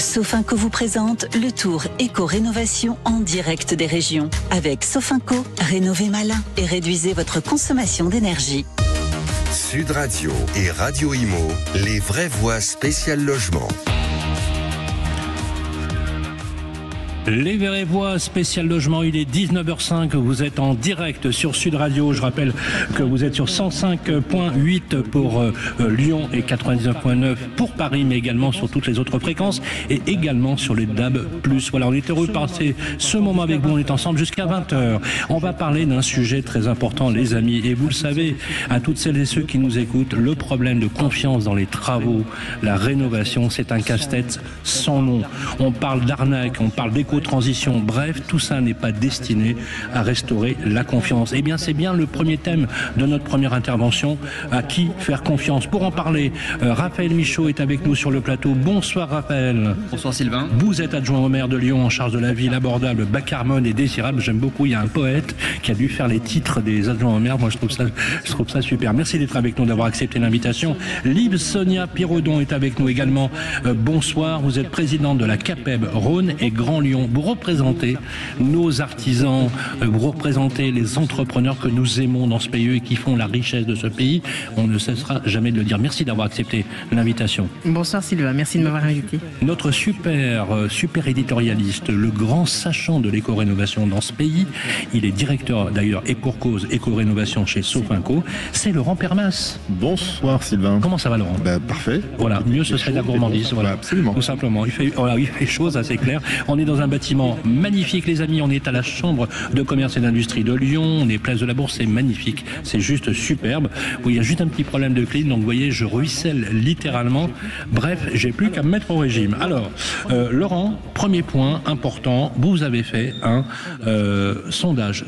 Sofinco vous présente le tour éco-rénovation en direct des régions. Avec Sofinco, rénovez malin et réduisez votre consommation d'énergie. Sud Radio et Radio Imo, les vraies voix spéciales logement. Les vraies voix spéciales logement, il est 19h05, vous êtes en direct sur Sud Radio. Je rappelle que vous êtes sur 105.8 pour Lyon et 99.9 pour Paris, mais également sur toutes les autres fréquences et également sur les DAB+. Voilà, on est heureux de passer ce moment avec vous, on est ensemble jusqu'à 20h. On va parler d'un sujet très important, les amis, et vous le savez, à toutes celles et ceux qui nous écoutent, le problème de confiance dans les travaux, la rénovation, c'est un casse-tête sans nom. On parle d'arnaque, on parle d'éco-transition, bref, tout ça n'est pas destiné à restaurer la confiance. Eh bien, c'est bien le premier thème de notre première intervention. À qui faire confiance? Pour en parler, Raphaël Michaud est avec nous sur le plateau. Bonsoir Raphaël. Bonsoir Sylvain. Vous êtes adjoint au maire de Lyon en charge de la ville abordable, bas carbone et désirable. J'aime beaucoup, il y a un poète qui a dû faire les titres des adjoints au maire. Moi, je trouve ça super. Merci d'être avec nous, d'avoir accepté l'invitation. Liv Sonia Pirodon est avec nous également. Bonsoir, vous êtes présidente de la CAPEB Rhône et Grand Lyon. Vous représentez nos artisans, vous représentez les entrepreneurs que nous aimons dans ce pays et qui font la richesse de ce pays. On ne cessera jamais de le dire. Merci d'avoir accepté l'invitation. Bonsoir Sylvain, merci de m'avoir invité. Notre super éditorialiste, le grand sachant de l'éco-rénovation dans ce pays, il est directeur d'ailleurs et pour cause éco-rénovation chez Sofinco, c'est Laurent Permas. Bonsoir Sylvain. Comment ça va Laurent? Parfait. Voilà, mieux ce serait de la gourmandise. Voilà, absolument. Tout simplement. Il fait chaud, ça c'est clair. On est dans un bâtiment magnifique les amis, on est à la Chambre de commerce et d'industrie de Lyon, on est place de la Bourse, c'est magnifique, c'est juste superbe. Il y a juste un petit problème de clim, donc vous voyez, je ruisselle littéralement. Bref, j'ai plus qu'à me mettre au régime. Alors, Laurent, premier point important, vous avez fait un sondage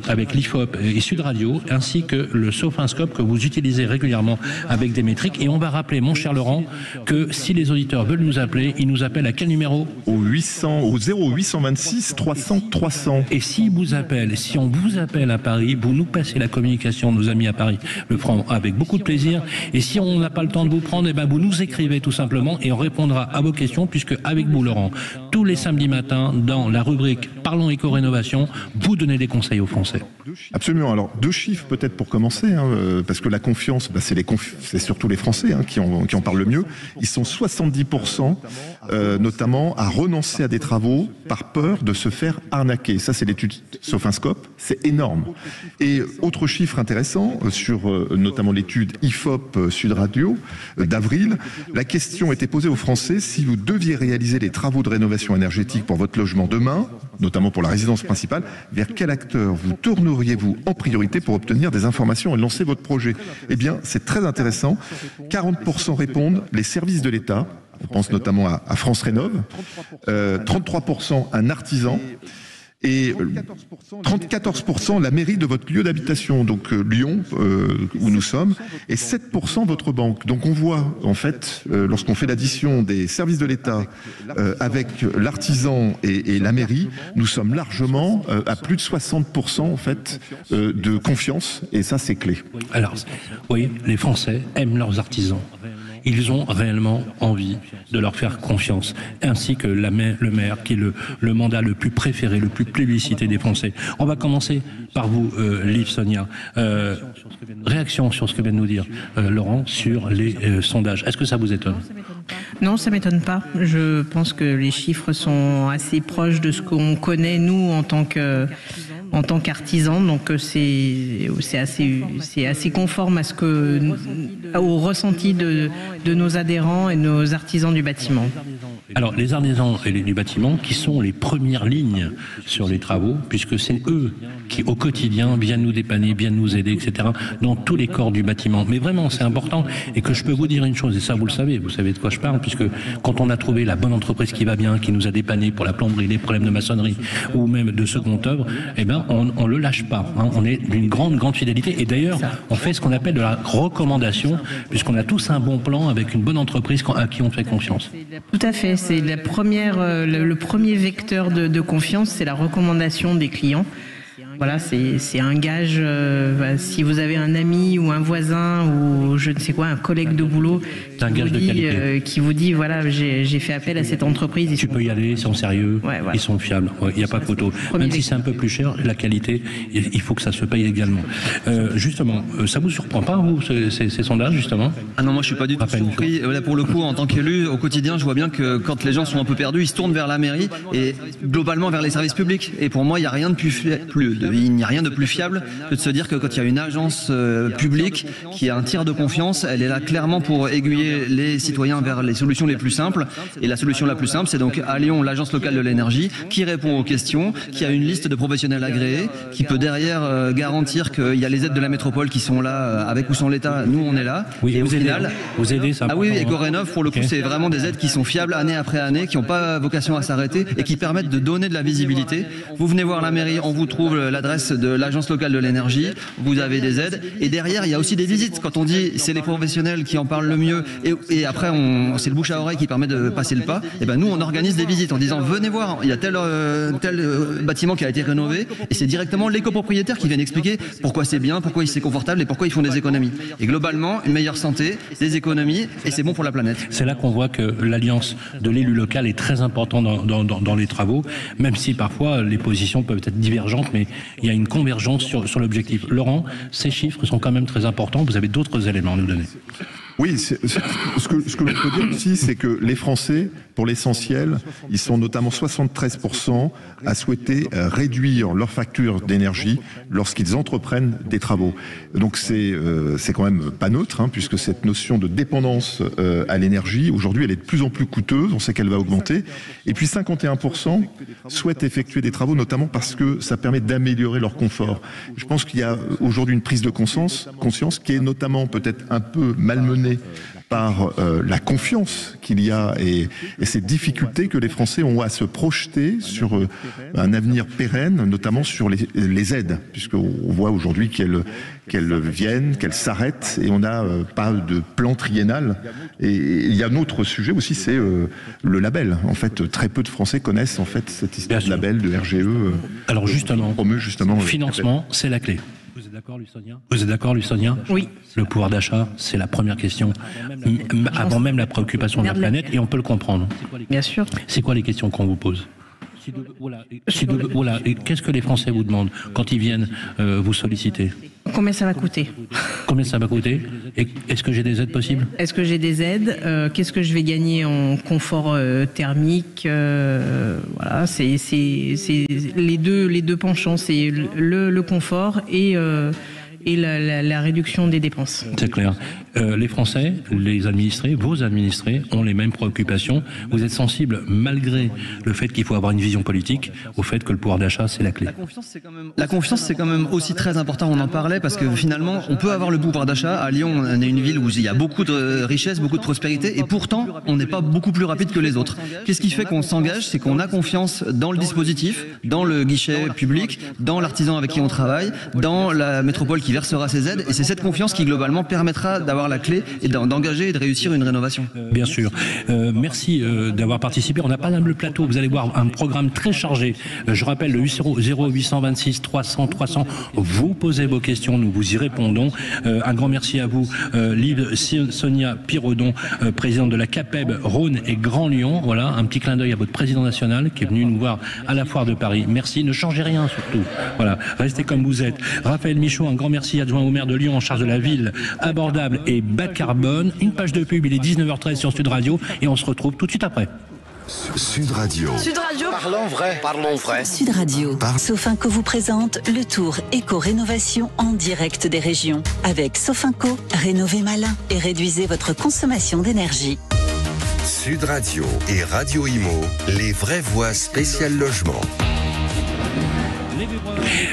avec l'IFOP et Sud Radio, ainsi que le Sofinscope que vous utilisez régulièrement avec des métriques. Et on va rappeler, mon cher Laurent, que si les auditeurs veulent nous appeler, ils nous appellent à quel numéro? Au 0826 300 300. Et si on vous appelle à Paris, vous nous passez la communication, nos amis à Paris le feront avec beaucoup de plaisir. Et si on n'a pas le temps de vous prendre, vous nous écrivez tout simplement et on répondra à vos questions, puisque avec vous Laurent, tous les samedis matins, dans la rubrique Parlons éco-rénovation, vous donnez des conseils aux Français. Absolument. Alors, 2 chiffres peut-être pour commencer, parce que la confiance, c'est surtout les Français qui en parlent le mieux. Ils sont 70%, notamment, à renoncer à des travaux par peur de se faire arnaquer. Ça, c'est l'étude Sofinscope. C'est énorme. Et autre chiffre intéressant, sur notamment l'étude IFOP Sud Radio d'avril, la question était posée aux Français: si vous deviez réaliser les travaux de rénovation énergétique pour votre logement demain, notamment pour la résidence principale, vers quel acteur vous tourneriez-vous en priorité pour obtenir des informations et lancer votre projet? Eh bien, c'est très intéressant. 40% répondent les services de l'État. On pense notamment à France Rénov'. 33% un artisan. Et 34% la mairie de votre lieu d'habitation, donc Lyon, où nous sommes, et 7% votre banque. Donc on voit, en fait, lorsqu'on fait l'addition des services de l'État avec l'artisan et la mairie, nous sommes largement à plus de 60% en fait de confiance, et ça c'est clé. Alors, oui, les Français aiment leurs artisans. Ils ont réellement envie de leur faire confiance, ainsi que le maire, qui est le mandat le plus préféré, le plus plébiscité des Français. On va commencer par vous, Liv Sonia. Réaction sur ce que vient de nous dire Laurent sur les sondages. Est-ce que ça vous étonne? Non, ça m'étonne pas. Je pense que les chiffres sont assez proches de ce qu'on connaît, nous, en tant qu'artisans. Donc c'est assez conforme au ressenti de nos adhérents et nos artisans du bâtiment. Alors, les artisans du bâtiment qui sont les premières lignes sur les travaux, puisque c'est eux qui, au quotidien, viennent nous dépanner, viennent nous aider, etc., dans tous les corps du bâtiment. Mais vraiment, c'est important, et que je peux vous dire une chose, et ça, vous savez de quoi je parle, puisque quand on a trouvé la bonne entreprise qui va bien, qui nous a dépanné pour la plomberie, les problèmes de maçonnerie, ou même de seconde œuvre, on le lâche pas. On est d'une grande fidélité, et d'ailleurs, on fait ce qu'on appelle de la recommandation, puisqu'on a tous un bon plan avec une bonne entreprise à qui on fait confiance. Tout à fait. C'est le premier vecteur de confiance, c'est la recommandation des clients. Voilà, c'est un gage. Si vous avez un ami ou un voisin ou je ne sais quoi, un collègue de boulot qui vous dit voilà, j'ai fait appel à cette entreprise. Tu peux y aller, ils sont sérieux, ils sont fiables. Il n'y a pas de photo. Même si c'est un peu plus cher, la qualité, il faut que ça se paye également. Justement, ça vous surprend pas, vous, ces sondages, justement? Ah non, moi je suis pas du tout surpris. Là, pour le coup, en tant qu'élu, au quotidien, je vois bien que quand les gens sont un peu perdus, ils se tournent vers la mairie et globalement vers les services publics. Et pour moi, il n'y a rien de plus fiable que de se dire que quand il y a une agence publique qui a un tiers de confiance, elle est là clairement pour aiguiller les citoyens vers les solutions les plus simples. Et la solution la plus simple, c'est donc à Lyon, l'agence locale de l'énergie, qui répond aux questions, qui a une liste de professionnels agréés, qui peut derrière garantir qu'il y a les aides de la métropole qui sont là, avec ou sans l'État. Nous, on est là. Oui, et vous aidez ça. Ah oui, EcoRénov, pour le coup, c'est vraiment des aides qui sont fiables année après année, qui n'ont pas vocation à s'arrêter et qui permettent de donner de la visibilité. Vous venez voir la mairie, on vous trouve l'adresse de l'agence locale de l'énergie, vous avez des aides. Et derrière, il y a aussi des visites. Quand on dit c'est les professionnels qui en parlent le mieux et après c'est le bouche à oreille qui permet de passer le pas, et ben nous on organise des visites en disant venez voir, il y a tel bâtiment qui a été rénové et c'est directement les copropriétaires qui viennent expliquer pourquoi c'est bien, pourquoi c'est confortable et pourquoi ils font des économies. Et globalement, une meilleure santé, des économies et c'est bon pour la planète. C'est là qu'on voit que l'alliance de l'élu local est très importante dans les travaux, même si parfois les positions peuvent être divergentes, mais il y a une convergence sur l'objectif. Laurent, ces chiffres sont quand même très importants, vous avez d'autres éléments à nous donner. Oui, ce que l'on peut dire aussi, c'est que les Français, pour l'essentiel, ils sont notamment 73% à souhaiter réduire leur facture d'énergie lorsqu'ils entreprennent des travaux. Donc c'est quand même pas neutre, puisque cette notion de dépendance à l'énergie, aujourd'hui, elle est de plus en plus coûteuse, on sait qu'elle va augmenter. Et puis 51% souhaitent effectuer des travaux, notamment parce que ça permet d'améliorer leur confort. Je pense qu'il y a aujourd'hui une prise de conscience qui est notamment peut-être un peu malmenée par la confiance qu'il y a et ces difficultés que les Français ont à se projeter sur un avenir pérenne, notamment sur les aides, puisqu'on voit aujourd'hui qu'elles viennent, qu'elles s'arrêtent, et on n'a pas de plan triennal. Et il y a un autre sujet aussi, c'est le label. En fait, très peu de Français connaissent en fait cette histoire de label, de RGE. Alors justement, le financement, c'est la clé. Vous êtes d'accord, Lusonia? Oui. Le pouvoir d'achat, c'est la première question, avant même la préoccupation de la planète, et on peut le comprendre. Bien sûr. C'est quoi les questions qu'on vous pose? Et qu'est-ce que les Français vous demandent quand ils viennent vous solliciter? Combien ça va coûter? Combien ça va coûter? Et est-ce que j'ai des aides possibles? Est-ce que j'ai des aides? Qu'est-ce que je vais gagner en confort thermique? Voilà, c'est les deux penchants, c'est le confort et la réduction des dépenses. C'est clair. Les Français, les administrés, vos administrés ont les mêmes préoccupations. Vous êtes sensible, malgré le fait qu'il faut avoir une vision politique, au fait que le pouvoir d'achat, c'est la clé. La confiance, c'est quand même aussi très important. On en parlait parce que finalement, on peut avoir le pouvoir d'achat. À Lyon, on est une ville où il y a beaucoup de richesse, beaucoup de prospérité, et pourtant, on n'est pas beaucoup plus rapide que les autres. Qu'est-ce qui fait qu'on s'engage? C'est qu'on a confiance dans le dispositif, dans le guichet public, dans l'artisan avec qui on travaille, dans la métropole qui versera ses aides, et c'est cette confiance qui globalement permettra d'avoir la clé et d'engager et de réussir une rénovation. Bien sûr. Merci d'avoir participé. On n'a pas le plateau. Vous allez voir un programme très chargé. Je rappelle le 0826 300 300. Vous posez vos questions, nous vous y répondons. Un grand merci à vous, Sonia Pirodon, présidente de la CAPEB Rhône et Grand Lyon. Voilà, un petit clin d'œil à votre président national qui est venu nous voir à la foire de Paris. Merci. Ne changez rien surtout. Voilà, restez comme vous êtes. Raphaël Michaud, un grand merci, adjoint au maire de Lyon en charge de la ville abordable et bas carbone. Une page de pub, il est 19h13 sur Sud Radio et on se retrouve tout de suite après. Sud Radio. Sud Radio. Parlons vrai. Sud Radio. Sofinco vous présente le tour éco-rénovation en direct des régions. Avec Sofinco, rénovez malin et réduisez votre consommation d'énergie. Sud Radio et Radio Imo, les vraies voix spéciales logement.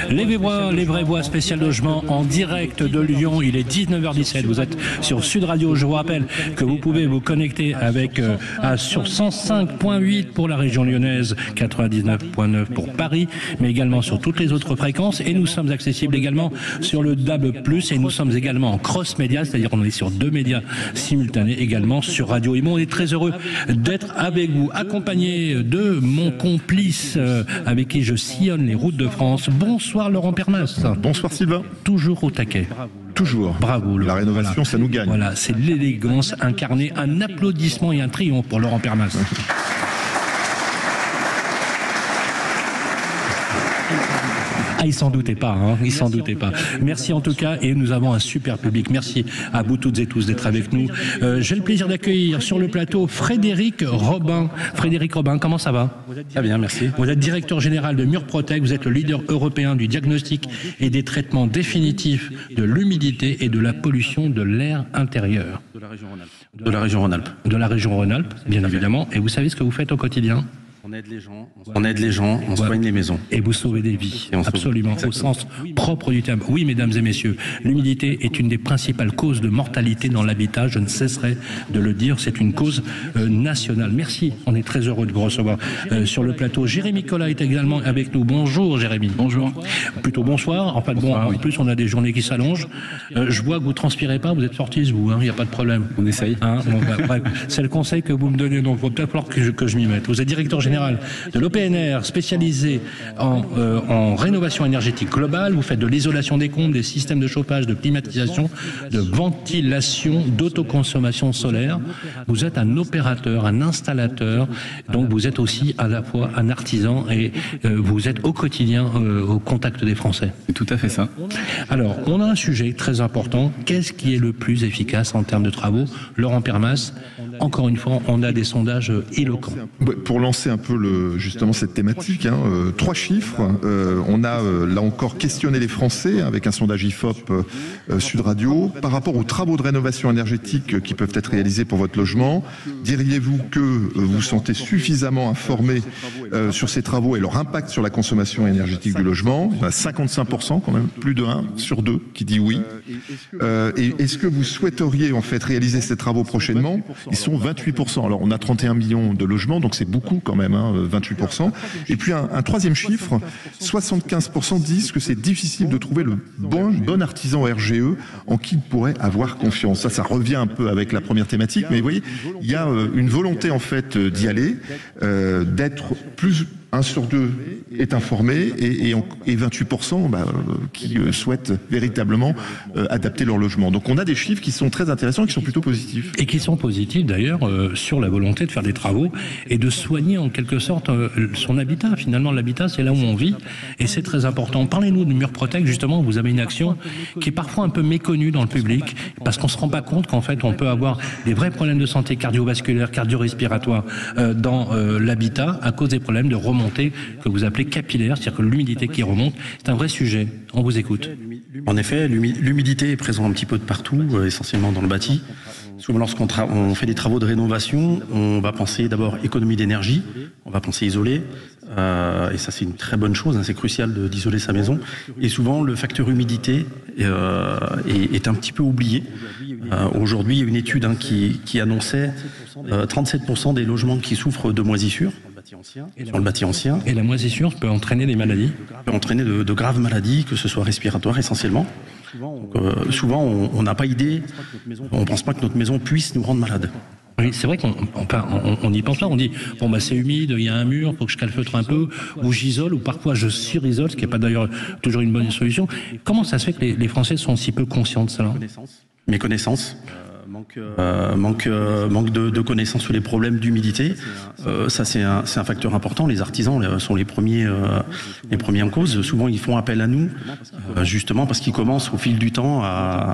Les vraies voix spéciales logement en direct de Lyon. Il est 19h17. Vous êtes sur Sud Radio. Je vous rappelle que vous pouvez vous connecter sur 105.8 pour la région lyonnaise, 99.9 pour Paris, mais également sur toutes les autres fréquences. Et nous sommes accessibles également sur le DAB+, et nous sommes également en cross-média, c'est-à-dire qu'on est sur 2 médias simultanés également sur Radio Imo. On est très heureux d'être avec vous, accompagné de mon complice avec qui je sillonne les routes de France, France. Bonsoir Laurent Permas. Bonsoir Sylvain. Toujours au taquet. Toujours. Bravo. La rénovation, voilà. Ça nous gagne. Voilà, c'est l'élégance incarnée. Un applaudissement et un triomphe pour Laurent Permas. Ah, il s'en doutait pas, hein. Il s'en doutait pas. Merci en tout cas, et nous avons un super public. Merci à vous toutes et tous d'être avec nous. J'ai le plaisir d'accueillir sur le plateau Frédéric Robin. Frédéric Robin, comment ça va? Très bien, merci. Vous êtes directeur général de Murprotec, vous êtes le leader européen du diagnostic et des traitements définitifs de l'humidité et de la pollution de l'air intérieur. De la région Rhône-Alpes. De la région Rhône-Alpes. De la région Rhône-Alpes, bien évidemment. Et vous savez ce que vous faites au quotidien? On aide les gens, on soigne les maisons. Et vous sauvez des vies, absolument, au sens propre du terme. Oui, mesdames et messieurs, l'humidité est une des principales causes de mortalité dans l'habitat. Je ne cesserai de le dire, c'est une cause nationale. Merci, on est très heureux de vous recevoir sur le plateau. Jérémy Collat est également avec nous. Bonjour Jérémy. Bonjour. Plutôt bonsoir. Enfin bon, en plus on a des journées qui s'allongent. Je vois que vous transpirez pas, vous êtes sortis vous, il n'y a pas de problème. On essaye. Bref, c'est le conseil que vous me donnez, donc il va peut-être falloir que je m'y mette. Vous êtes directeur général de l'OPNR, spécialisé en rénovation énergétique globale. Vous faites de l'isolation des combles, des systèmes de chauffage, de climatisation, de ventilation, d'autoconsommation solaire. Vous êtes un opérateur, un installateur, donc vous êtes aussi à la fois un artisan et vous êtes au quotidien au contact des Français. C'est tout à fait ça. Alors, on a un sujet très important. Qu'est-ce qui est le plus efficace en termes de travaux? Laurent Permas, encore une fois, on a des sondages éloquents. Pour lancer un peu justement cette thématique, 3 chiffres. On a là encore questionné les Français avec un sondage IFOP Sud Radio par rapport aux travaux de rénovation énergétique qui peuvent être réalisés pour votre logement. Diriez-vous que vous vous sentez suffisamment informé sur ces travaux et leur impact sur la consommation énergétique du logement? Il y a 55% quand même, plus de 1 sur 2 qui dit oui. Et est-ce que vous souhaiteriez en fait réaliser ces travaux prochainement? Ils sont 28%. Alors on a 31 millions de logements, donc c'est beaucoup quand même, 28%. Et puis un troisième chiffre, 75% disent que c'est difficile de trouver le bon artisan RGE en qui ils pourraient avoir confiance. Ça revient un peu avec la première thématique, mais vous voyez, il y a une volonté en fait d'y aller, d'être plus... 1 sur 2 est informé et 28% qui souhaitent véritablement adapter leur logement. Donc on a des chiffres qui sont très intéressants et qui sont plutôt positifs. Et qui sont positifs d'ailleurs sur la volonté de faire des travaux et de soigner en quelque sorte son habitat. Finalement, l'habitat, c'est là où on vit et c'est très important. Parlez-nous de Murprotec, justement, vous avez une action qui est parfois un peu méconnue dans le public parce qu'on ne se rend pas compte qu'en fait, on peut avoir des vrais problèmes de santé cardiovasculaire, cardio-respiratoire dans l'habitat à cause des problèmes de remontée que vous appelez capillaire, c'est-à-dire que l'humidité qui remonte, c'est un vrai sujet. On vous écoute. En effet, l'humidité est présente un petit peu de partout, essentiellement dans le bâti. Souvent, lorsqu'on fait des travaux de rénovation, on va penser d'abord économie d'énergie, on va penser isoler, et ça c'est une très bonne chose, c'est crucial d'isoler sa maison. Et souvent, le facteur humidité est un petit peu oublié. Aujourd'hui, il y a une étude qui annonçait 37% des logements qui souffrent de moisissures. Sur le bâti ancien. Et la moisissure peut entraîner des maladies? Peut entraîner de graves maladies, que ce soit respiratoires essentiellement. Souvent, on n'a pas idée, on ne pense pas que notre maison puisse nous rendre malades. Oui, c'est vrai qu'on n'y pense pas. On dit, c'est humide, il y a un mur, il faut que je calfeutre un peu, ou j'isole, ou parfois je surisole, ce qui n'est pas d'ailleurs toujours une bonne solution. Comment ça se fait que les Français sont si peu conscients de cela? Méconnaissance. Manque de connaissances sur les problèmes d'humidité. Ça, c'est un facteur important. Les artisans sont les premiers en cause. Souvent, ils font appel à nous, justement parce qu'ils commencent au fil du temps à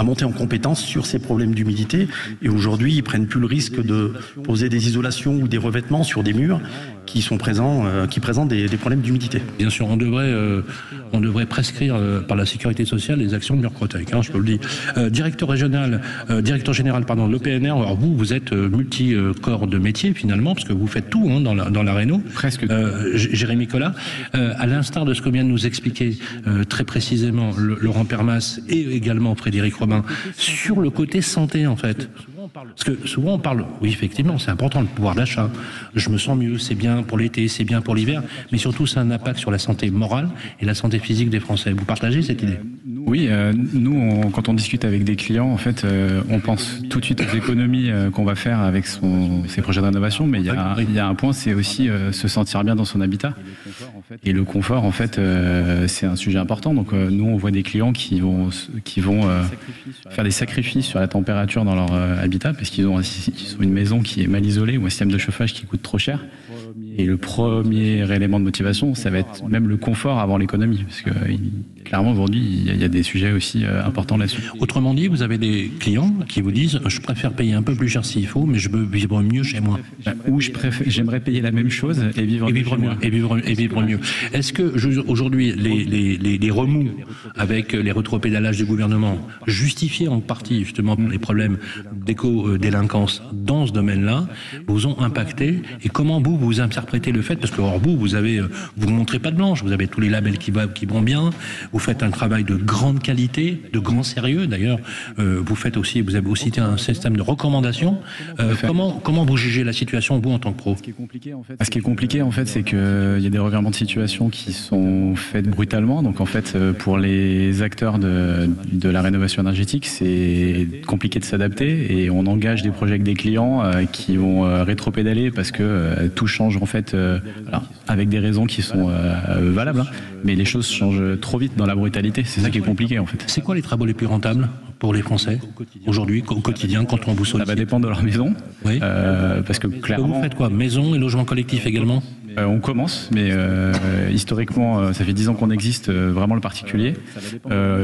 monter en compétence sur ces problèmes d'humidité. Et aujourd'hui, ils prennent plus le risque de poser des isolations ou des revêtements sur des murs qui présentent des problèmes d'humidité. Bien sûr, on devrait prescrire par la sécurité sociale les actions de Murprotec, je peux le dire. Directeur général de l'OPNR, alors vous êtes multi-corps de métier finalement, parce que vous faites tout dans la réno. Presque tout. Jérémy Collat, à l'instar de ce que vient de nous expliquer très précisément Laurent Permas et également Frédéric Robin, sur le côté santé en fait. Parce que souvent on parle, oui effectivement c'est important le pouvoir d'achat, je me sens mieux, c'est bien pour l'été, c'est bien pour l'hiver, mais surtout ça a un impact sur la santé morale et la santé physique des Français. Vous partagez cette idée? Oui, nous, quand on discute avec des clients, en fait, on pense tout de suite aux économies qu'on va faire avec ses projets de rénovation, mais il y a un point, c'est aussi se sentir bien dans son habitat. Et le confort, en fait, c'est un sujet important. Donc, nous, on voit des clients qui vont faire des sacrifices sur la température dans leur habitat, parce qu'ils ont une maison qui est mal isolée ou un système de chauffage qui coûte trop cher. Et le premier élément de motivation, ça va être même le confort avant l'économie, parce que clairement aujourd'hui, il y a des sujets aussi importants là-dessus. Autrement dit, vous avez des clients qui vous disent « je préfère payer un peu plus cher s'il faut, mais je veux vivre mieux chez moi ». Ou j'aimerais payer la même chose et vivre mieux. Et vivre mieux. Est-ce que aujourd'hui, les remous avec les rétropédalages du gouvernement, justifiés en partie justement par les problèmes d'éco-délinquance dans ce domaine-là, vous ont impacté? Et comment vous interprétez le fait, parce que vous ne montrez pas de blanche, vous avez tous les labels qui vont bien, vous faites un travail de grande qualité, de grand sérieux. D'ailleurs, vous avez aussi cité un système de recommandations. Comment vous jugez la situation, vous, en tant que pro? Ce qui est compliqué, en fait, c'est qu'il y a des revirements de situation qui sont faits brutalement. Donc, en fait, pour les acteurs de la rénovation énergétique, c'est compliqué de s'adapter et on engage des projets avec des clients qui vont rétropédaler parce que tout change, en fait, avec des raisons qui sont valables, hein, mais les choses changent trop vite dans la brutalité. C'est ça qui est compliqué, en fait. C'est quoi les travaux les plus rentables pour les Français aujourd'hui, au quotidien, quand on vous sollicite? Ça va dépendre de leur maison. Oui. Parce que clairement. Vous faites quoi? Maison et logement collectif également? On commence, mais historiquement, ça fait 10 ans qu'on existe, vraiment le particulier.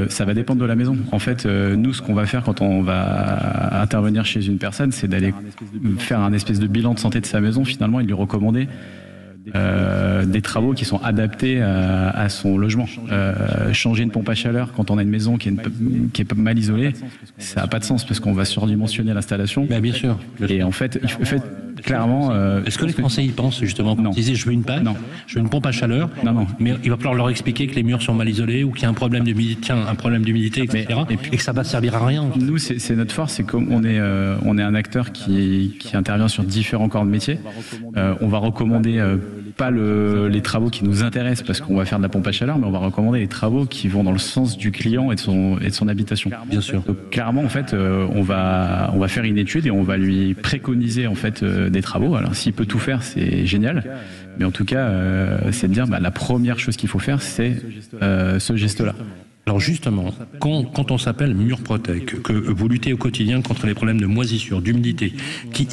Ça va dépendre de la maison. En fait, nous, ce qu'on va faire quand on va intervenir chez une personne, c'est d'aller faire un espèce de bilan de santé de sa maison, finalement, et lui recommander des travaux qui sont adaptés à son logement. Changer une pompe à chaleur quand on a une maison qui est mal isolée, ça n'a pas de sens parce qu'on va surdimensionner l'installation. Bien sûr. Et en fait, clairement... Est-ce que les Français y pensent justement? Non. Ils disaient je veux une PAC, je veux une pompe à chaleur, mais il va falloir leur expliquer que les murs sont mal isolés ou qu'il y a un problème d'humidité, etc. Et que ça va servir à rien. Nous, c'est notre force, c'est qu'on est un acteur qui intervient sur différents corps de métier. On va recommander pas les travaux qui nous intéressent parce qu'on va faire de la pompe à chaleur, mais on va recommander les travaux qui vont dans le sens du client et de son habitation. Bien sûr. Donc, clairement, en fait, on va faire une étude et on va lui préconiser en fait des travaux. Alors, s'il peut tout faire, c'est génial. Mais en tout cas, c'est de dire la première chose qu'il faut faire, c'est ce geste-là. Alors justement, quand on s'appelle Murprotec, que vous luttez au quotidien contre les problèmes de moisissure, d'humidité, qui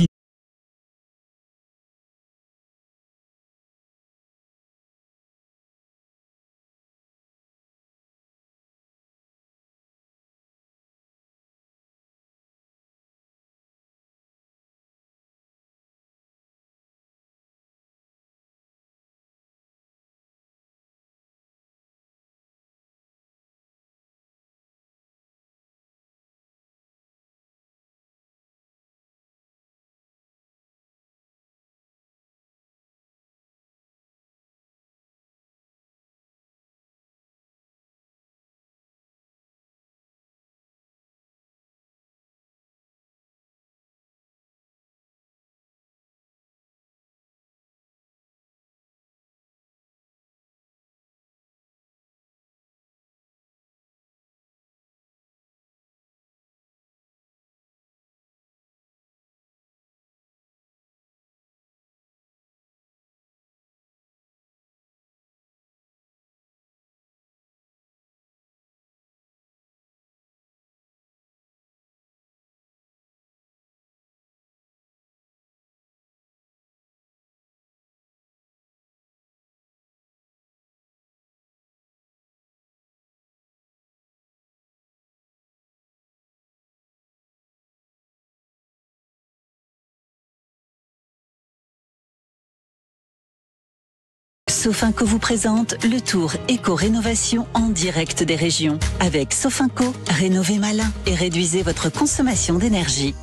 Sofinco vous présente le tour éco-rénovation en direct des régions. Avec Sofinco, rénovez malin et réduisez votre consommation d'énergie.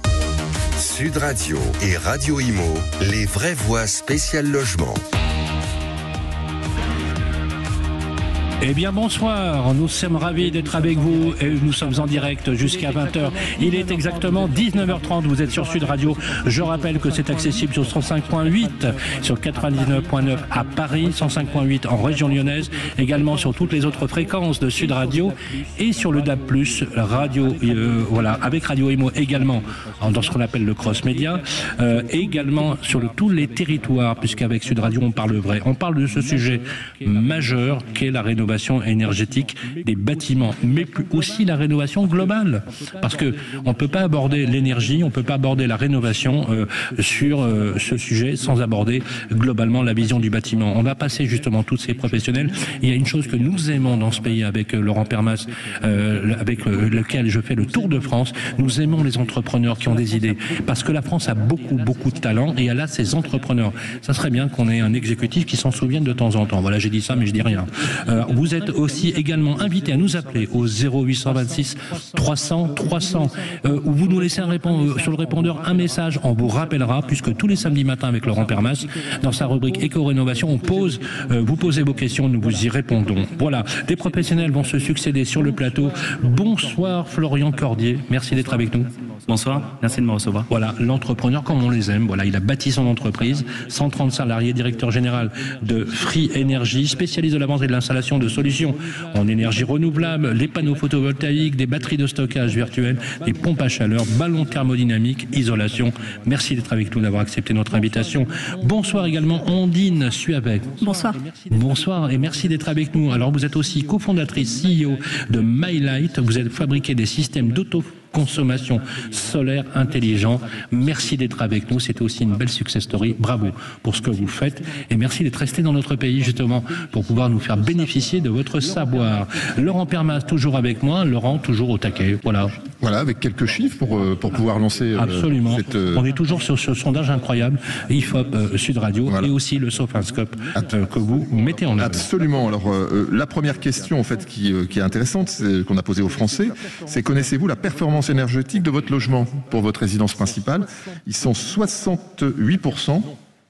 Sud Radio et Radio Imo, les vraies voix spéciales logement. Eh bien bonsoir, nous sommes ravis d'être avec vous et nous sommes en direct jusqu'à 20h. Il est exactement 19h30, vous êtes sur Sud Radio. Je rappelle que c'est accessible sur 105.8, sur 99.9 à Paris, 105.8 en région lyonnaise, également sur toutes les autres fréquences de Sud Radio et sur le DAB+, radio, voilà, avec Radio Imo également dans ce qu'on appelle le cross-média, également sur tous les territoires, puisqu'avec Sud Radio on parle vrai. On parle de ce sujet majeur qu'est la rénovation énergétique des bâtiments, mais aussi la rénovation globale, parce que on peut pas aborder l'énergie, on peut pas aborder la rénovation sur ce sujet sans aborder globalement la vision du bâtiment. On va passer justement tous ces professionnels. Il y a une chose que nous aimons dans ce pays avec Laurent Permas, avec lequel je fais le tour de France. Nous aimons les entrepreneurs qui ont des idées, parce que la France a beaucoup de talent et elle a ses entrepreneurs. Ça serait bien qu'on ait un exécutif qui s'en souvienne de temps en temps. Voilà, j'ai dit ça, mais je dis rien. Vous êtes aussi également invité à nous appeler au 0826 300 300 où vous nous laissez sur le répondeur un message. On vous rappellera, puisque tous les samedis matins avec Laurent Permas, dans sa rubrique éco-rénovation, vous posez vos questions, nous vous y répondons. Voilà, des professionnels vont se succéder sur le plateau. Bonsoir Florian Cordier, merci d'être avec nous. Bonsoir, merci de me recevoir. Voilà, l'entrepreneur comme on les aime. Voilà, il a bâti son entreprise, 130 salariés, directeur général de Free Energy, spécialiste de la vente et de l'installation de solutions en énergie renouvelable, les panneaux photovoltaïques, des batteries de stockage virtuelles, des pompes à chaleur, ballons thermodynamiques, isolation. Merci d'être avec nous, d'avoir accepté notre invitation. Bonsoir également Ondine Suavec. Bonsoir. Bonsoir et merci d'être avec nous. Alors vous êtes aussi cofondatrice CEO de MyLight. Vous avez fabriqué des systèmes d'autoconsommation solaire intelligent. Merci d'être avec nous. C'était aussi une belle success story. Bravo pour ce que vous faites et merci d'être resté dans notre pays justement pour pouvoir nous faire bénéficier de votre savoir. Laurent Permas toujours avec moi. Laurent toujours au taquet. Voilà, avec quelques chiffres pour pouvoir lancer. Absolument. On est toujours sur ce sondage incroyable IFOP Sud Radio et aussi le Sophinscope que vous mettez en œuvre. Absolument. Alors la première question en fait qui est intéressante, qu'on a posée aux Français, c'est connaissez-vous la performance énergétique de votre logement pour votre résidence principale? Ils sont 68%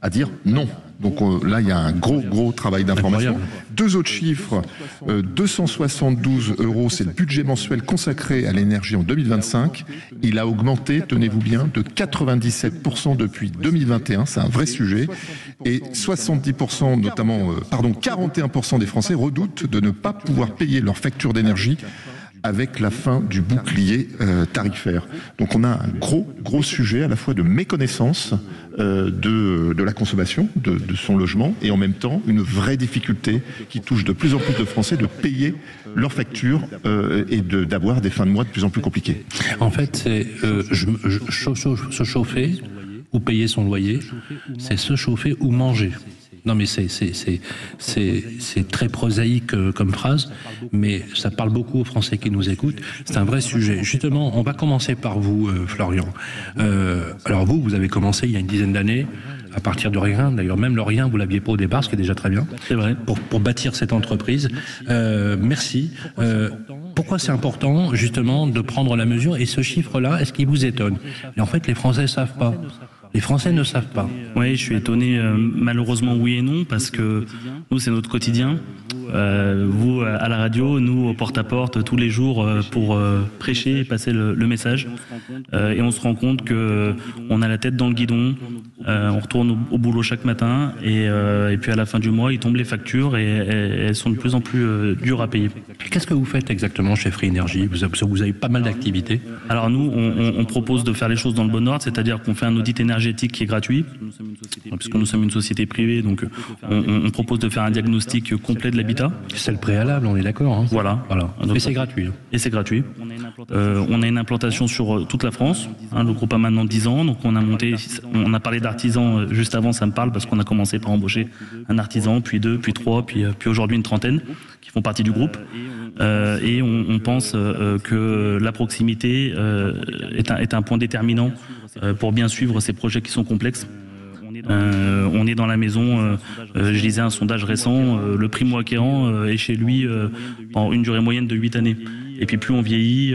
à dire non. Donc là, il y a un gros travail d'information. Deux autres chiffres, 272 €, c'est le budget mensuel consacré à l'énergie en 2025. Il a augmenté, tenez-vous bien, de 97% depuis 2021. C'est un vrai sujet. Et 70%, notamment, 41% des Français redoutent de ne pas pouvoir payer leur facture d'énergie avec la fin du bouclier tarifaire. Donc on a un gros sujet à la fois de méconnaissance de la consommation, de son logement, et en même temps une vraie difficulté qui touche de plus en plus de Français de payer leurs factures et d'avoir des fins de mois de plus en plus compliquées. En fait, c'est se chauffer ou payer son loyer, c'est se chauffer ou manger. Non mais c'est très prosaïque comme phrase, mais ça parle beaucoup aux Français qui nous écoutent. C'est un vrai sujet. Justement, on va commencer par vous, Florian. Alors vous avez commencé il y a une dizaine d'années, à partir de rien. D'ailleurs, même le rien, vous l'aviez pas au départ, ce qui est déjà très bien. C'est vrai. Pour bâtir cette entreprise. Merci. Pourquoi c'est important, justement, de prendre la mesure? Et ce chiffre-là, est-ce qu'il vous étonne? Et en fait, les Français savent pas. Les Français ne savent pas. Oui, je suis étonné, malheureusement oui et non, parce que nous, c'est notre quotidien. Vous, à la radio, nous, au porte-à-porte, tous les jours, pour prêcher et passer le message. Et on se rend compte qu'on a la tête dans le guidon, on retourne au boulot chaque matin, et puis à la fin du mois, ils tombent les factures, et elles sont de plus en plus dures à payer. Qu'est-ce que vous faites exactement chez Free Energy? Vous avez pas mal d'activités. Alors nous, on propose de faire les choses dans le bon ordre, c'est-à-dire qu'on fait un audit énergétique qui est gratuit, puisque nous sommes une société privée, donc on propose de faire un diagnostic complet de l'habitat. C'est le préalable, on est d'accord. Hein. Voilà. Et c'est gratuit. Et c'est gratuit. On a une implantation sur toute la France. Le groupe a maintenant 10 ans, donc on a parlé d'artisans juste avant, ça me parle, parce qu'on a commencé par embaucher un artisan, puis 2, puis 3, puis aujourd'hui une trentaine qui font partie du groupe. Et on pense que la proximité est un point déterminant pour bien suivre ces projets qui sont complexes. On est dans la maison, je lisais un sondage récent, le primo-acquérant est chez lui en une durée moyenne de 8 années. Et puis plus on vieillit,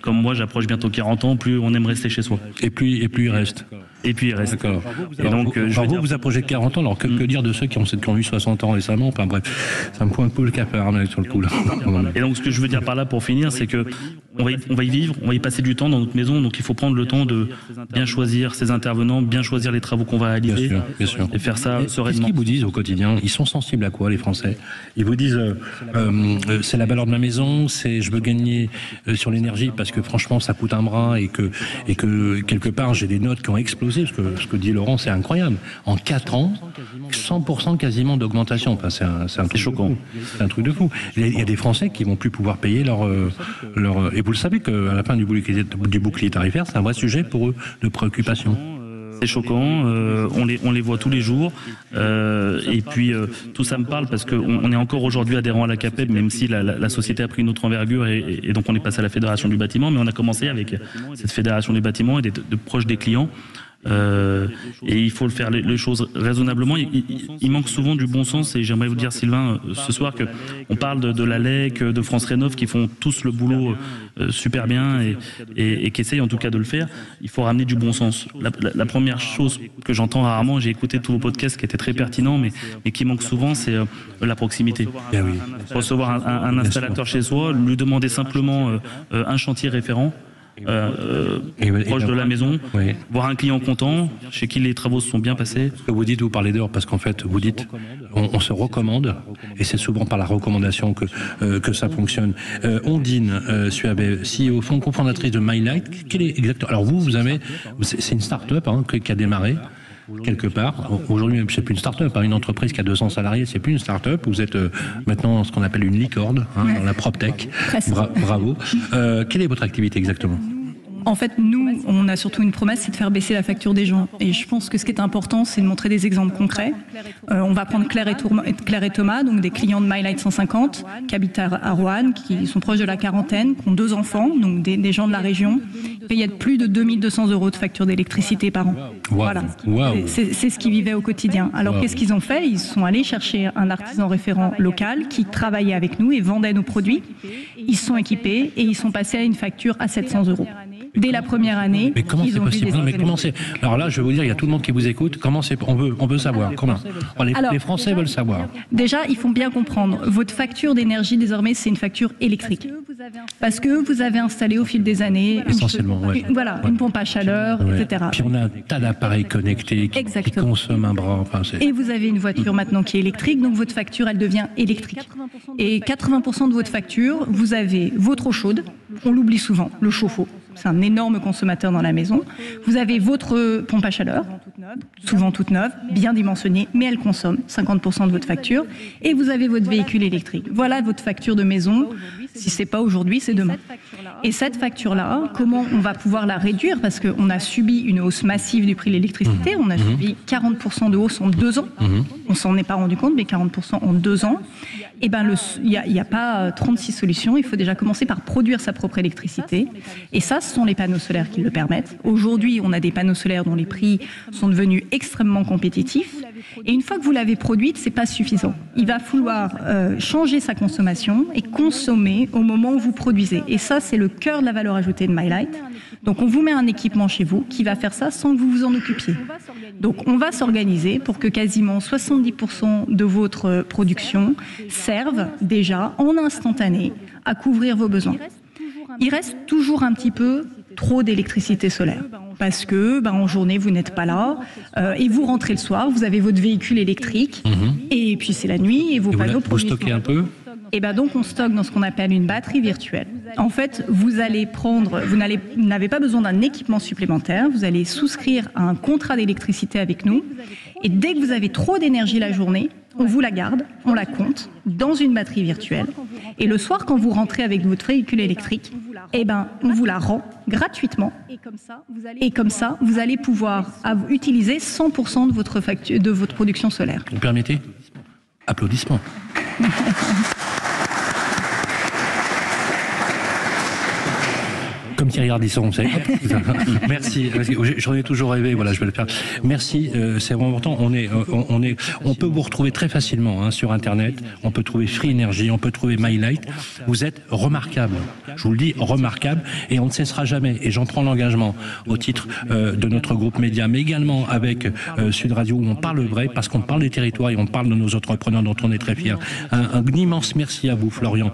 comme moi j'approche bientôt 40 ans, plus on aime rester chez soi. Et plus il reste. Et puis il reste. D'accord. Et donc, vous approchez de 40 ans, alors que dire de ceux qui ont eu 60 ans récemment? Enfin bref, ça me pointe un peu le capard sur le coup là. Et donc ce que je veux dire par là pour finir, c'est que on va y vivre, on va y passer du temps dans notre maison, donc il faut prendre le temps de bien choisir ses intervenants, bien choisir les travaux qu'on va réaliser, bien sûr. Et faire ça sereinement. Qu'est-ce qu'ils vous disent au quotidien? Ils sont sensibles à quoi, les Français? Ils vous disent c'est la valeur de ma maison, c'est je veux gagner sur l'énergie parce que franchement ça coûte un bras et que quelque part j'ai des notes qui ont explosé, parce que ce que dit Laurent c'est incroyable. En 4 ans, 100% quasiment d'augmentation. Enfin, c'est un truc choquant. C'est un truc de fou. Il y a des Français qui vont plus pouvoir payer leur et vous le savez qu'à la fin du bouclier tarifaire, c'est un vrai sujet pour eux de préoccupation. C'est choquant, on les voit tous les jours, et puis tout ça me parle parce qu'on est encore aujourd'hui adhérent à la CAPEB, même si la société a pris une autre envergure et donc on est passé à la Fédération du bâtiment, mais on a commencé avec cette Fédération du bâtiment et de proches des clients. Et il faut le faire les choses raisonnablement. Il manque souvent du bon sens, et j'aimerais vous dire, Sylvain, ce soir, que on parle de la LEC, de France Rénov, qui font tous le boulot super bien et qui essayent en tout cas de le faire. Il faut ramener du bon sens. La première chose que j'entends rarement, j'ai écouté tous vos podcasts qui étaient très pertinents, mais qui manque souvent, c'est la proximité. Bien oui. Recevoir un installateur chez soi, lui demander simplement un chantier référent, proche de la maison, voir un client content, chez qui les travaux se sont bien passés. Ce que vous dites, vous parlez d'heures, parce qu'en fait, vous dites, on se recommande, et c'est souvent par la recommandation que ça fonctionne. Ondine Suabe, CEO, cofondatrice de MyLight, quel est exactement... Alors vous avez... C'est une start-up qui a démarré quelque part. Aujourd'hui, c'est plus une start-up, une entreprise qui a 200 salariés, c'est plus une start-up. Vous êtes maintenant ce qu'on appelle une licorne, dans la PropTech. Bravo. Quelle est votre activité exactement ? En fait, nous, on a surtout une promesse, c'est de faire baisser la facture des gens. Et je pense que ce qui est important, c'est de montrer des exemples concrets. On va prendre Claire et Thomas, donc des clients de MyLight 150, qui habitent à Roanne, qui sont proches de la quarantaine, qui ont 2 enfants, donc des gens de la région. Il y a plus de 2200 € de facture d'électricité par an. Voilà. C'est ce qu'ils vivaient au quotidien. Alors qu'est-ce qu'ils ont fait? Ils sont allés chercher un artisan référent local qui travaillait avec nous et vendait nos produits. Ils se sont équipés et ils sont passés à une facture à 700 €. Dès la première année, mais comment c'est possible? Alors là, je vais vous dire, il y a tout le monde qui vous écoute. Comment c'est? On veut savoir. Comment? Les Français veulent savoir. Déjà, il faut bien comprendre. Votre facture d'énergie, désormais, c'est une facture électrique. Parce que vous avez installé au fil des années... Essentiellement, une pompe à chaleur, etc. Puis on a un tas d'appareils connectés qui consomment un bras. Et vous avez une voiture maintenant qui est électrique, donc votre facture, elle devient électrique. Et 80% de votre facture, vous avez votre eau chaude, on l'oublie souvent, le chauffe-eau. C'est un énorme consommateur dans la maison. Vous avez votre pompe à chaleur, souvent toute neuve, bien dimensionnée, mais elle consomme 50% de votre facture. Et vous avez votre véhicule électrique. Voilà votre facture de maison. Si c'est pas aujourd'hui, c'est demain. Et cette facture-là, comment on va pouvoir la réduire? Parce qu'on a subi une hausse massive du prix de l'électricité. On a subi 40% de hausse en 2 ans. On s'en est pas rendu compte, mais 40% en 2 ans. Eh ben, il n'y a pas 36 solutions. Il faut déjà commencer par produire sa propre électricité. Et ça, ce sont les panneaux solaires qui le permettent. Aujourd'hui, on a des panneaux solaires dont les prix sont devenus extrêmement compétitifs. Et une fois que vous l'avez produite, c'est pas suffisant. Il va falloir changer sa consommation et consommer au moment où vous produisez. Et ça, c'est le cœur de la valeur ajoutée de MyLight. Donc, on vous met un équipement chez vous qui va faire ça sans que vous vous en occupiez. Donc, on va s'organiser pour que quasiment 70% de votre production serve déjà en instantané à couvrir vos besoins. Il reste toujours un petit peu trop d'électricité solaire parce que en journée vous n'êtes pas là et vous rentrez le soir, vous avez votre véhicule électrique et puis c'est la nuit et vos panneaux vous stockez un peu. Et donc on stocke dans ce qu'on appelle une batterie virtuelle. En fait, vous n'avez pas besoin d'un équipement supplémentaire, vous allez souscrire à un contrat d'électricité avec nous et dès que vous avez trop d'énergie la journée, on vous la garde, on la compte dans une batterie virtuelle. Et le soir, quand vous rentrez avec votre véhicule électrique, on vous la rend gratuitement. Et comme ça, vous allez pouvoir utiliser 100% de votre production solaire. Vous permettez? Applaudissements. Thierry Ardisson, vous savez. Merci. J'en ai toujours rêvé. Voilà, je vais le faire. Merci. C'est vraiment important. On peut vous retrouver très facilement sur Internet. On peut trouver Free Energy, on peut trouver My Light. Vous êtes remarquable. Je vous le dis, remarquable. Et on ne cessera jamais. Et j'en prends l'engagement au titre de notre groupe média, mais également avec Sud Radio où on parle vrai, parce qu'on parle des territoires et on parle de nos entrepreneurs dont on est très fiers. Un immense merci à vous, Florian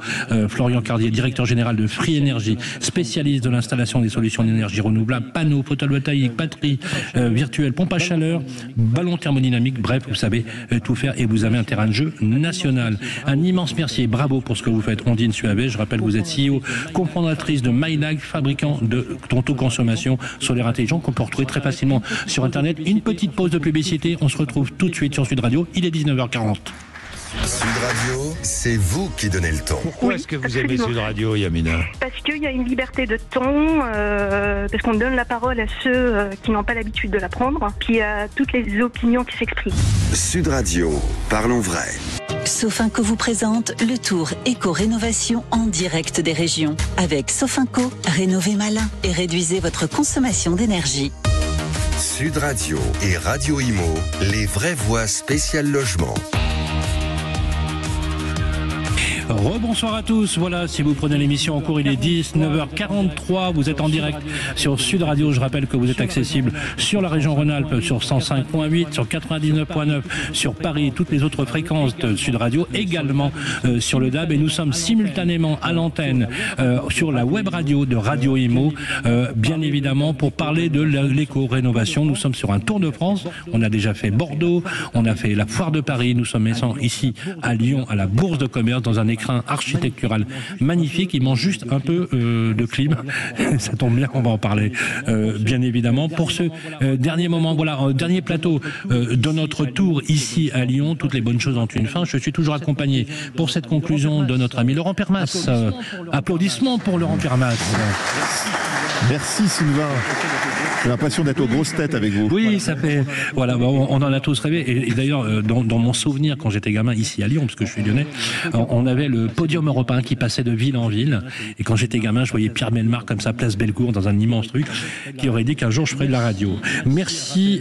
Cardier, directeur général de Free Energy, spécialiste de l'installation des solutions d'énergie renouvelable, panneaux photovoltaïques, batteries virtuelles, pompes à chaleur, ballons thermodynamiques, bref, vous savez tout faire et vous avez un terrain de jeu national. Un immense merci et bravo pour ce que vous faites, Ondine Suavet. Je rappelle que vous êtes CEO, cofondatrice de MyLag, fabricant d'autoconsommation solaire intelligent qu'on peut retrouver très facilement sur Internet. Une petite pause de publicité, on se retrouve tout de suite sur Sud Radio, il est 19h40. Sud Radio, c'est vous qui donnez le ton. Pourquoi est-ce que vous aimez Sud Radio, Yamina? Parce qu'il y a une liberté de ton, parce qu'on donne la parole à ceux qui n'ont pas l'habitude de la prendre, puis à toutes les opinions qui s'expriment. Sud Radio, parlons vrai. Sofinco vous présente le tour éco-rénovation en direct des régions. Avec Sofinco, rénovez malin et réduisez votre consommation d'énergie. Sud Radio et Radio Imo, les vraies voix spéciales logement. Rebonsoir à tous. Voilà, si vous prenez l'émission en cours, il est 19h43. Vous êtes en direct sur Sud Radio. Je rappelle que vous êtes accessible sur la région Rhône-Alpes, sur 105.8, sur 99.9, sur Paris, toutes les autres fréquences de Sud Radio, également sur le DAB. Et nous sommes simultanément à l'antenne sur la web radio de Radio Imo, bien évidemment, pour parler de l'éco-rénovation. Nous sommes sur un tour de France. On a déjà fait Bordeaux, on a fait la Foire de Paris. Nous sommes ici à Lyon, à la Bourse de Commerce, dans un écrin architectural magnifique. Il manque juste un peu de clim. Ça tombe bien, on va en parler bien évidemment. Pour ce dernier moment, voilà, dernier plateau de notre tour ici à Lyon. Toutes les bonnes choses ont une fin. Je suis toujours accompagné pour cette conclusion de notre ami Laurent Permas. Applaudissements pour Laurent Permas. Merci Sylvain. J'ai l'impression d'être aux grosses têtes avec vous. Oui, ça fait... Voilà, on en a tous rêvé. Et d'ailleurs, dans mon souvenir, quand j'étais gamin ici à Lyon, parce que je suis lyonnais, on avait le podium européen qui passait de ville en ville. Et quand j'étais gamin, je voyais Pierre Bellemare comme ça, place Bellecour, dans un immense truc, qui aurait dit qu'un jour je ferais de la radio. Merci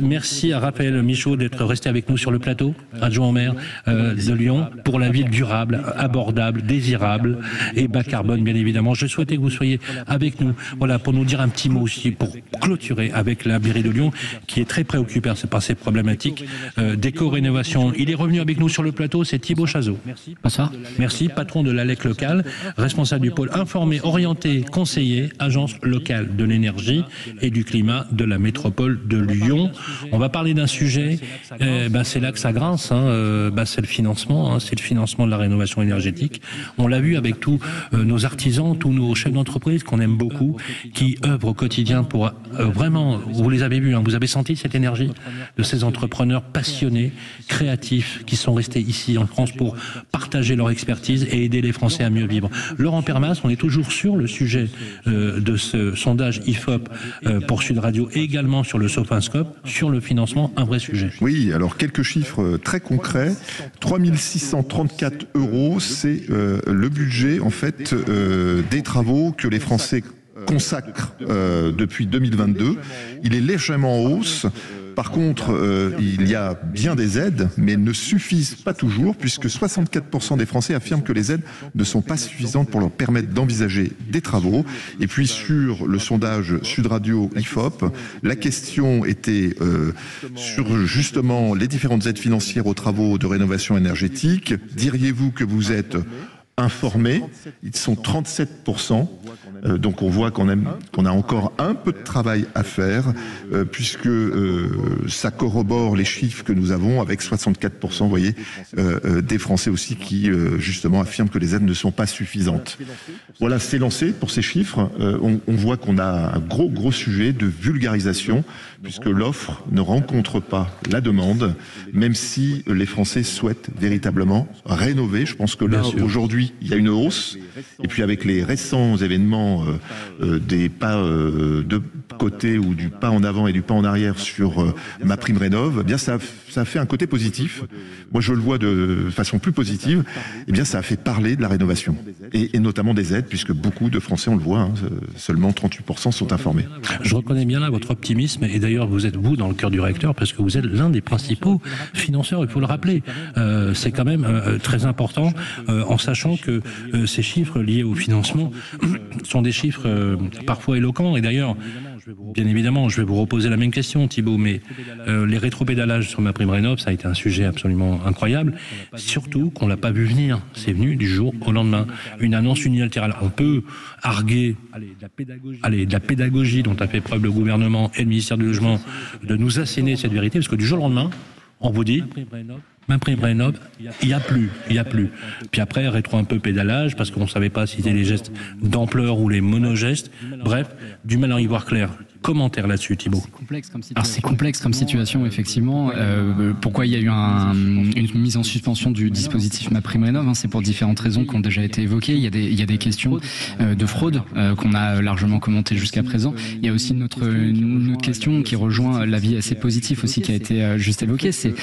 à Raphaël Michaud d'être resté avec nous sur le plateau, adjoint au maire de Lyon, pour la ville durable, abordable, désirable et bas carbone, bien évidemment. Je souhaitais que vous soyez avec nous, voilà, pour nous dire un petit mot aussi, pour clôturer avec la mairie de Lyon, qui est très préoccupée par ces problématiques d'éco-rénovation. Il est revenu avec nous sur le plateau, c'est Thibaut Chazot. Bonsoir. Merci, patron de l'ALEC local, responsable du pôle informé, orienté, conseiller, agence locale de l'énergie et du climat de la métropole de Lyon. On va parler d'un sujet, c'est là que ça grince, c'est le financement, c'est le financement de la rénovation énergétique. On l'a vu avec tous nos artisans, tous nos chefs d'entreprise qu'on aime beaucoup, qui œuvrent au quotidien pour vraiment, vous les avez vus, vous avez senti cette énergie de ces entrepreneurs passionnés, créatifs, qui sont restés ici en France pour partager leur expertise et aider les Français à mieux vivre. Laurent Permas, on est toujours sur le sujet de ce sondage IFOP pour Sud Radio et également sur le Sofinscope, sur le financement, un vrai sujet. Oui, alors quelques chiffres très concrets. 3 634 €, c'est le budget en fait des travaux que les Français consacrent depuis 2022. Il est légèrement en hausse. Par contre, il y a bien des aides, mais elles ne suffisent pas toujours, puisque 64% des Français affirment que les aides ne sont pas suffisantes pour leur permettre d'envisager des travaux. Et puis sur le sondage Sud Radio IFOP, la question était sur justement les différentes aides financières aux travaux de rénovation énergétique. Diriez-vous que vous êtes informés? Ils sont 37%. Donc on voit qu'on a encore un peu de travail à faire, puisque ça corrobore les chiffres que nous avons avec 64%, vous voyez, des Français aussi qui justement affirment que les aides ne sont pas suffisantes. Voilà, c'est lancé pour ces chiffres. On voit qu'on a un gros sujet de vulgarisation, puisque l'offre ne rencontre pas la demande, même si les Français souhaitent véritablement rénover. Je pense que là, aujourd'hui, aujourd'hui, il y a une hausse. Et puis avec les récents événements des pas de côté ou du pas en avant et du pas en arrière sur MaPrimeRénov', eh bien ça a fait un côté positif. Moi, je le vois de façon plus positive. Eh bien, ça a fait parler de la rénovation et notamment des aides, puisque beaucoup de Français, on le voit, seulement 38% sont informés. Je reconnais bien là votre optimisme, et d'ailleurs vous êtes dans le cœur du réacteur, parce que vous êtes l'un des principaux financeurs, il faut le rappeler. C'est quand même très important, en sachant que ces chiffres liés au financement sont des chiffres parfois éloquents. Et d'ailleurs, bien évidemment, je vais vous reposer la même question, Thibault, mais les rétropédalages sur MaPrimeRénov', ça a été un sujet absolument incroyable, surtout qu'on l'a pas vu venir. C'est venu du jour au lendemain. Une annonce unilatérale. On peut arguer de la pédagogie dont a fait preuve le gouvernement et le ministère du Logement de nous asséner cette vérité, parce que du jour au lendemain, on vous dit MaPrimeRénov', il y a plus. Puis après, rétro un peu pédalage, parce qu'on ne savait pas si c'était les gestes d'ampleur ou les monogestes. Bref, du mal à y voir clair. Commentaire là-dessus, Thibault. Alors c'est complexe comme situation, effectivement. Pourquoi il y a eu une mise en suspension du dispositif MaPrimeRénov', c'est pour différentes raisons qui ont déjà été évoquées. Il y a des questions de fraude qu'on a largement commentées jusqu'à présent. Il y a aussi une autre question qui rejoint l'avis assez positif aussi qui a été juste évoqué. C'est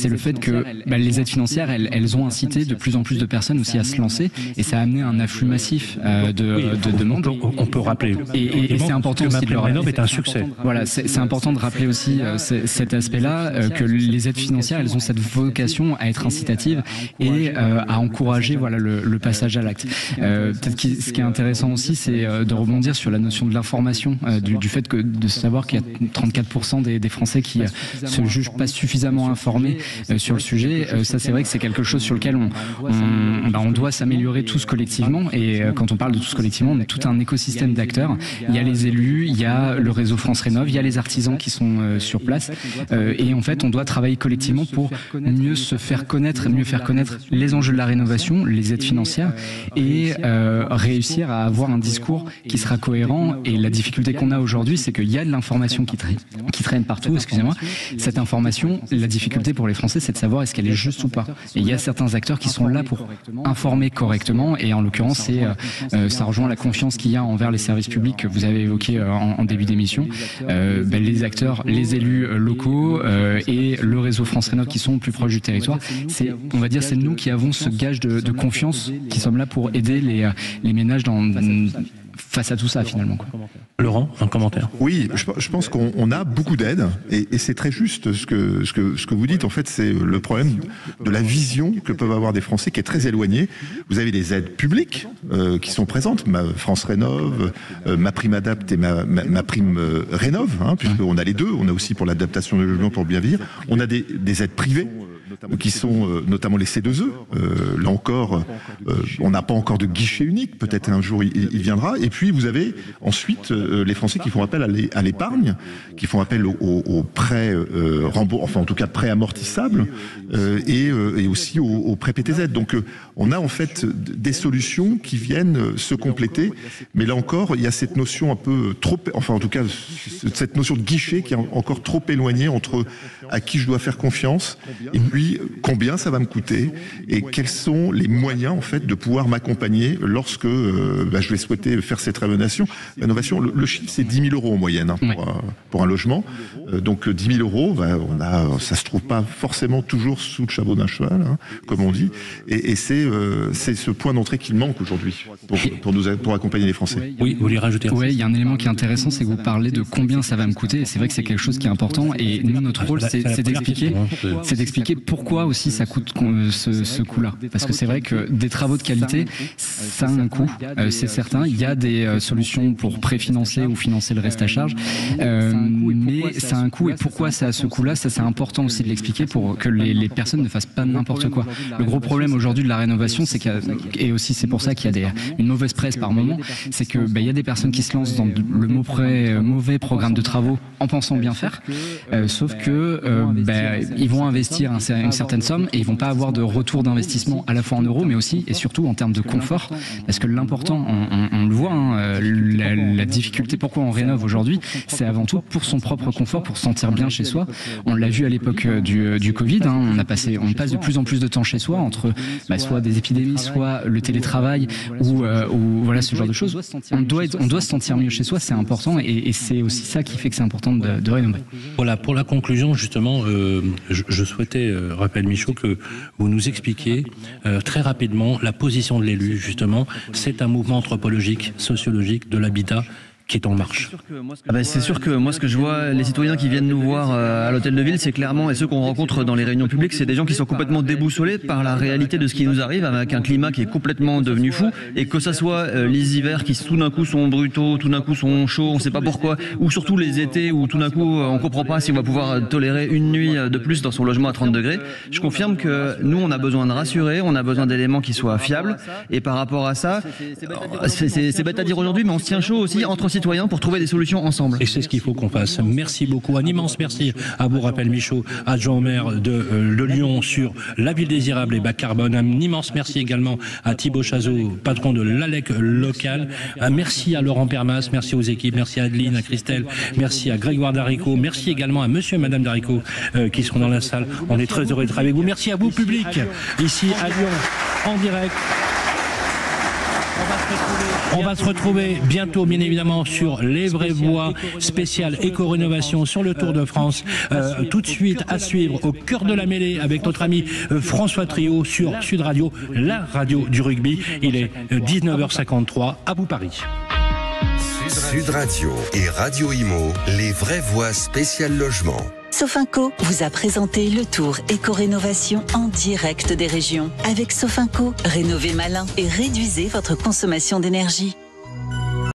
le fait que les aides financières, elles ont incité de plus en plus de personnes aussi à se lancer, et ça a amené un afflux massif de demandes. On peut rappeler. Et c'est important aussi de le rappeler. Est un succès. Voilà, c'est important de rappeler aussi cet aspect-là, que les aides financières, elles ont cette vocation à être incitatives et à encourager le passage à l'acte. Peut-être que ce qui est intéressant aussi, c'est de rebondir sur la notion de l'information, du fait de savoir qu'il y a 34% des Français qui se jugent pas suffisamment informés sur le sujet. Ça, c'est vrai que c'est quelque chose sur lequel on doit s'améliorer tous collectivement. Et quand on parle de tous collectivement, on est tout un écosystème d'acteurs. Il y a les élus, il y a le réseau France Rénov', il y a les artisans qui sont sur place. Et en fait, on doit travailler collectivement pour mieux se faire connaître, mieux faire connaître les enjeux de la rénovation, les aides financières, et réussir à avoir un discours qui sera cohérent. Et la difficulté qu'on a aujourd'hui, c'est qu'il y a de l'information qui traîne partout, excusez-moi. Cette information, la difficulté pour les Français, c'est de savoir est-ce qu'elle est juste ou pas. Et il y a certains acteurs qui sont là pour informer correctement, et en l'occurrence, ça rejoint la confiance qu'il y a envers les services publics que vous avez évoqué en début d'émission. Les acteurs, les élus locaux et le réseau France Rénov' qui sont plus proches du territoire, on va dire, c'est nous qui avons ce gage de confiance, qui sommes là pour aider les ménages face à tout ça, finalement. Laurent, un commentaire. Oui, je pense qu'on a beaucoup d'aides, et c'est très juste ce que vous dites. En fait, c'est le problème de la vision que peuvent avoir des Français qui est très éloignée. Vous avez des aides publiques qui sont présentes, France Rénov', MaPrimeAdapt' et MaPrimeRénov', puisqu'on a les deux. On a aussi pour l'adaptation de logement pour bien vivre. On a des aides privées qui sont notamment les C2E. Là encore, on n'a pas encore de guichet unique. Peut-être un jour il viendra. Et puis vous avez ensuite les Français qui font appel à l'épargne, qui font appel aux prêts enfin en tout cas prêts amortissables, et aussi aux prêts PTZ. Donc on a en fait des solutions qui viennent se compléter. Mais là encore, il y a cette notion un peu trop, enfin en tout cas cette notion de guichet qui est encore trop éloignée entre à qui je dois faire confiance et puis combien ça va me coûter et quels sont les moyens en fait de pouvoir m'accompagner lorsque je vais souhaiter faire cette rénovation. Le chiffre, c'est 10 000 euros en moyenne pour un logement. Donc 10 000 euros, ça se trouve pas forcément toujours sous le chapeau d'un cheval, comme on dit. Et c'est ce point d'entrée qui manque aujourd'hui pour accompagner les Français. Oui, vous voulez rajouter? Oui, il y a un élément qui est intéressant, c'est que vous parlez de combien ça va me coûter. Et c'est vrai que c'est quelque chose qui est important. Et nous, notre rôle, c'est d'expliquer pourquoi aussi ça coûte ce coût-là. Parce que c'est vrai que des travaux de qualité, ça a un coût, c'est certain. Il y a des solutions pour préfinancer ou financer le reste à charge, mais ça a un coût. Et pourquoi ça a ce coût-là, ça c'est important aussi de l'expliquer pour que les personnes ne fassent pas n'importe quoi. Le gros problème aujourd'hui de la rénovation, c'est et aussi c'est pour ça qu'il y a une mauvaise presse par moment, c'est que il y a des personnes qui se lancent dans le mauvais programme de travaux en pensant bien faire, sauf que ils vont investir un une certaine somme et ils vont pas avoir de retour d'investissement à la fois en euros, mais aussi et surtout en termes de confort. Parce que l'important, on le voit, hein, la difficulté, pourquoi on rénove aujourd'hui, c'est avant tout pour son propre confort, pour se sentir bien chez soi. On l'a vu à l'époque du Covid, hein, on passe de plus en plus de temps chez soi, entre soit des épidémies, soit le télétravail, ou voilà ce genre de choses. On doit se sentir mieux chez soi, c'est important, et c'est aussi ça qui fait que c'est important de rénover. Voilà, pour la conclusion, justement, je souhaitais, Raphaël Michaud, que vous nous expliquiez très rapidement la position de l'élu, justement. C'est un mouvement anthropologique, sociologique de l'habitat qui est en marche. C'est sûr que moi, ce que je vois, les citoyens qui viennent nous voir à l'hôtel de ville, c'est clairement, et ceux qu'on rencontre dans les réunions publiques, c'est des gens qui sont complètement déboussolés par la réalité de ce qui nous arrive, avec un climat qui est complètement devenu fou, et que ça soit les hivers qui tout d'un coup sont brutaux, tout d'un coup sont chauds, on ne sait pas pourquoi, ou surtout les étés où tout d'un coup on ne comprend pas si on va pouvoir tolérer une nuit de plus dans son logement à 30 degrés. Je confirme que nous, on a besoin de rassurer, on a besoin d'éléments qui soient fiables, et par rapport à ça, c'est bête à dire aujourd'hui, mais on se tient chaud aussi entre citoyens pour trouver des solutions ensemble. Et c'est ce qu'il faut qu'on fasse. Merci beaucoup. Un immense merci à vous, Raphaël Michaud, adjoint au maire de Lyon sur la ville désirable et bas carbone. Un immense merci également à Thibaut Chazot, patron de l'ALEC local. Un merci à Laurent Permas, merci aux équipes, merci à Adeline, à Christelle, merci à Grégoire Daricot, merci également à monsieur et madame Daricot qui sont dans la salle. On est très heureux d'être avec vous. Merci à vous, public, ici à Lyon, en direct. On va se retrouver bientôt, bien évidemment, sur Les Vraies Voix, spéciale éco-rénovation sur le Tour de France. Tout de suite à suivre au cœur de la mêlée avec notre ami François Trio sur Sud Radio, la radio du rugby. Il est 19h53, à vous Paris. Sud Radio et Radio Imo, Les Vraies Voix spécial logement. Sofinco vous a présenté le tour éco-rénovation en direct des régions. Avec Sofinco, rénovez malin et réduisez votre consommation d'énergie.